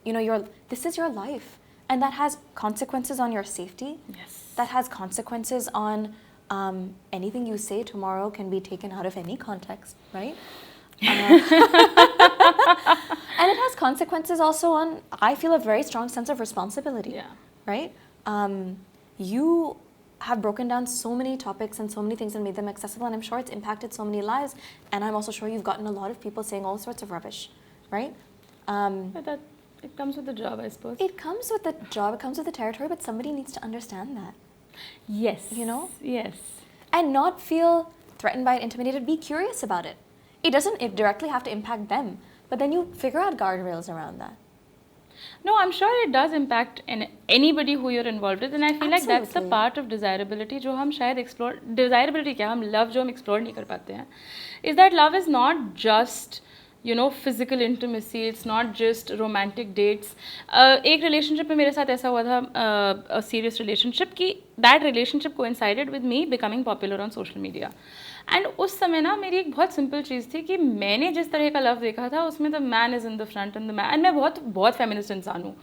S2: you know, this is your life. And that has consequences on your safety.
S1: Yes.
S2: That has consequences on anything you say tomorrow can be taken out of any context, right? And it has consequences also on, I feel, a very strong sense of responsibility.
S1: Yeah.
S2: Right? You have broken down so many topics and so many things and made them accessible, and I'm sure it's impacted so many lives, and I'm also sure you've gotten a lot of people saying all sorts of rubbish, right?
S1: But it comes with the job, I suppose.
S2: It comes with the job, it comes with the territory, but somebody needs to understand that.
S1: Yes.
S2: You know?
S1: Yes.
S2: And not feel threatened by it, intimidated, be curious about it. It doesn't directly have to impact them, but then you figure out guardrails around that.
S1: No, I'm sure it does impact anybody who you're involved with, and I feel like that's the
S2: Absolutely.
S1: part of desirability जो हम शायद explore desirability क्या हम love जो हम explore नहीं कर पाते हैं, is that love is not just physical intimacy, it's not just romantic dates. एक relationship में मेरे साथ ऐसा हुआ था, a serious relationship कि that relationship coincided with me becoming popular on social media. And उस समय ना मेरी एक बहुत सिंपल चीज़ थी कि मैंने जिस तरह का लव देखा था उसमें the man is in the front end the man, and मैं बहुत बहुत फेमिनिस्ट इंसान हूँ.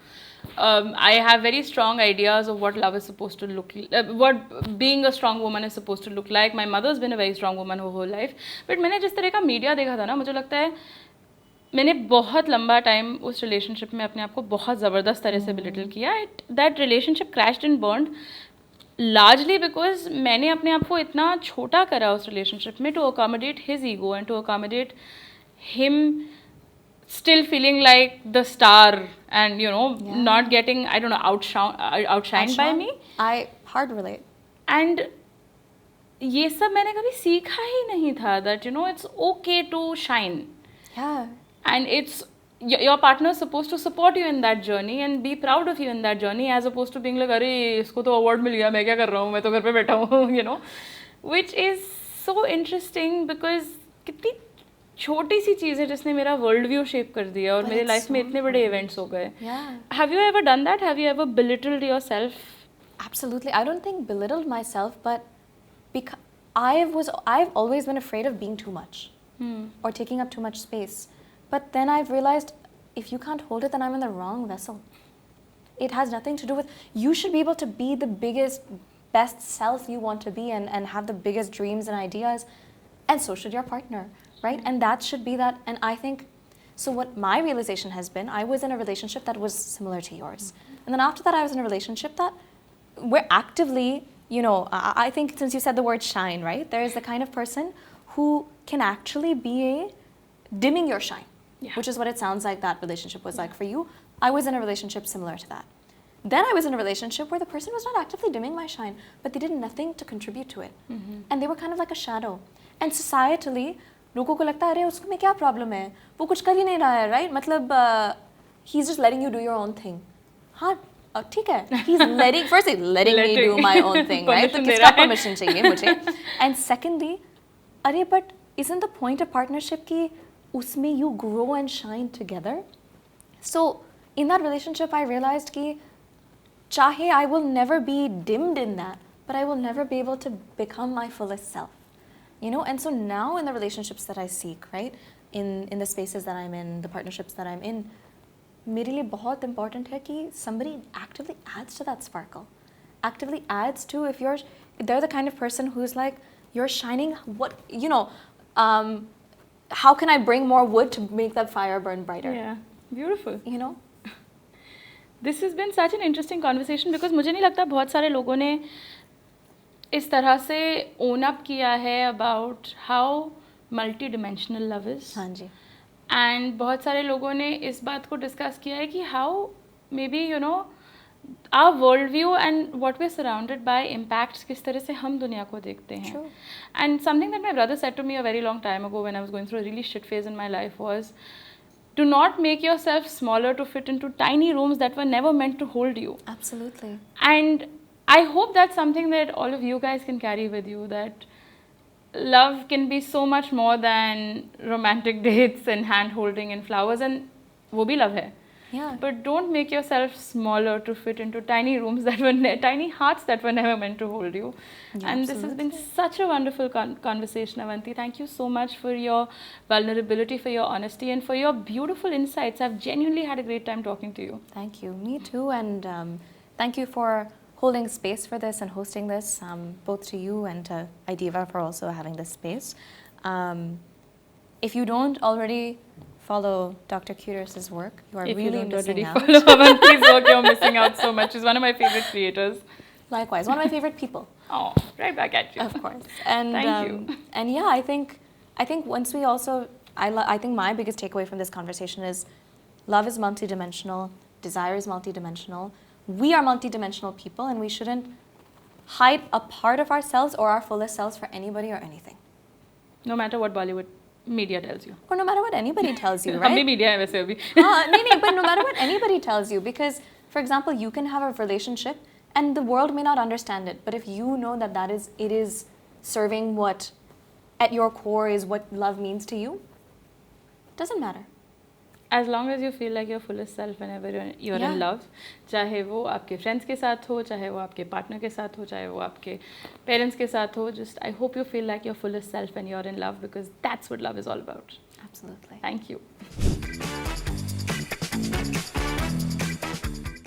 S1: I have very strong ideas of what love is supposed to look, what being a strong woman is supposed to look like. My mother's been a very strong woman her whole life. But मैंने जिस तरह का media देखा था ना, मुझे लगता है मैंने बहुत लंबा टाइम उस रिलेशनशिप में अपने आप को बहुत ज़बरदस्त तरह से बिलिटल किया. That relationship crashed and burned largely because मैंने अपने आप को इतना छोटा करा उस रिलेशनशिप में to accommodate his ego and to accommodate him still feeling like the star and not getting, I don't know, outshined by me.
S2: I hard relate.
S1: And ये सब मैंने कभी सीखा ही नहीं था that it's okay to shine.
S2: Yeah.
S1: And it's your partner is supposed to support you in that journey and be proud of you in that journey, as opposed to being like, अरे इसको तो award मिल गया, मैं क्या कर रहा हूँ, मैं तो घर पे बैठा हूँ, which is so interesting because कितनी छोटी सी चीज़ है जिसने मेरा वर्ल्ड व्यू शेप कर दिया और मेरे लाइफ में इतने बड़े इवेंट्स हो गए. Have you ever done that? Have you ever belittled yourself?
S2: Absolutely. I don't think belittled myself, but because I've always been afraid of being too much or taking up too much space. But then I've realized if you can't hold it, then I'm in the wrong vessel. It has nothing to do with, you should be able to be the biggest, best self you want to be and have the biggest dreams and ideas. And so should your partner, right? And that should be that. And I think, so what my realization has been, I was in a relationship that was similar to yours. And then after that, I was in a relationship that we're actively, I think since you said the word shine, right? There is the kind of person who can actually be dimming your shine. Yeah. Which is what it sounds like that relationship was like for you. I was in a relationship similar to that. Then I was in a relationship where the person was not actively dimming my shine, but they did nothing to contribute to it. And they were kind of like a shadow. And societally, लोगों को लगता है अरे उसको में क्या problem है, वो कुछ कर ही नहीं रहा है, right? मतलब he's just letting you do your own thing. हाँ, ठीक है. He's letting me do my own thing, right? तो किसका permission चाहिए मुझे? And secondly, अरे but isn't the point of partnership कि उसमें you grow and shine together? So in that relationship, I realized कि चाहे I will never be dimmed in that, but I will never be able to become my fullest self. And so now in the relationships that I seek, right, in the spaces that I'm in, the partnerships that I'm in, मेरे लिए बहुत important है कि somebody actively adds to that sparkle, actively adds to, if they're the kind of person who's like, you're shining, how can I bring more wood to make that fire burn brighter?
S1: Yeah, beautiful. This has been such an interesting conversation because मुझे नहीं लगता बहुत सारे लोगों ने इस तरह से own up किया है about how multi-dimensional love is.
S2: हाँ जी.
S1: And बहुत सारे लोगों ने इस बात को discuss किया है कि how maybe our worldview and what we're surrounded by impacts किस तरह से हम दुनिया को देखते हैं.
S2: True.
S1: And something that my brother said to me a very long time ago when I was going through a really shit phase in my life was, do not make yourself smaller to fit into tiny rooms that were never meant to hold you.
S2: Absolutely.
S1: And I hope that's something that all of you guys can carry with you, that love can be so much more than romantic dates and hand holding and flowers, and wo bhi love hai.
S2: Yeah.
S1: But don't make yourself smaller to fit into tiny rooms that were tiny hearts that were never meant to hold you.
S2: Yeah,
S1: and this has been such a wonderful conversation, Avanti. Thank you so much for your vulnerability, for your honesty, and for your beautiful insights. I've genuinely had a great time talking to you.
S2: Thank you. Me too. And thank you for holding space for this and hosting this, both to you and to IDEVA for also having this space. If you don't already follow Dr. Kuders's work, you are really missing out.
S1: Follow Avanti's work, you're missing out so much. She's one of my favorite creators.
S2: Likewise, one of my favorite people.
S1: Oh, right back at you.
S2: Of course. And
S1: thank you.
S2: And yeah, I think once we also, I think my biggest takeaway from this conversation is, love is multidimensional, desire is multidimensional. We are multidimensional people, and we shouldn't hide a part of ourselves or our fullest selves for anybody or anything.
S1: No matter what Bollywood media tells you.
S2: Or no matter what anybody tells you,
S1: हम भी
S2: right?
S1: media है वैसे अभी.
S2: No, but no matter what anybody tells you, because, for example, you can have a relationship and the world may not understand it, but if you know that it is serving what at your core is what love means to you, it doesn't matter.
S1: As long as you feel like your fullest self whenever you're
S2: Yeah.
S1: in love, चाहे वो आपके friends के साथ हो, चाहे वो आपके partner के साथ हो, चाहे वो आपके parents के साथ हो, just I hope you feel like your fullest self when you're in love, because that's what love is all about.
S2: Absolutely.
S1: Thank you.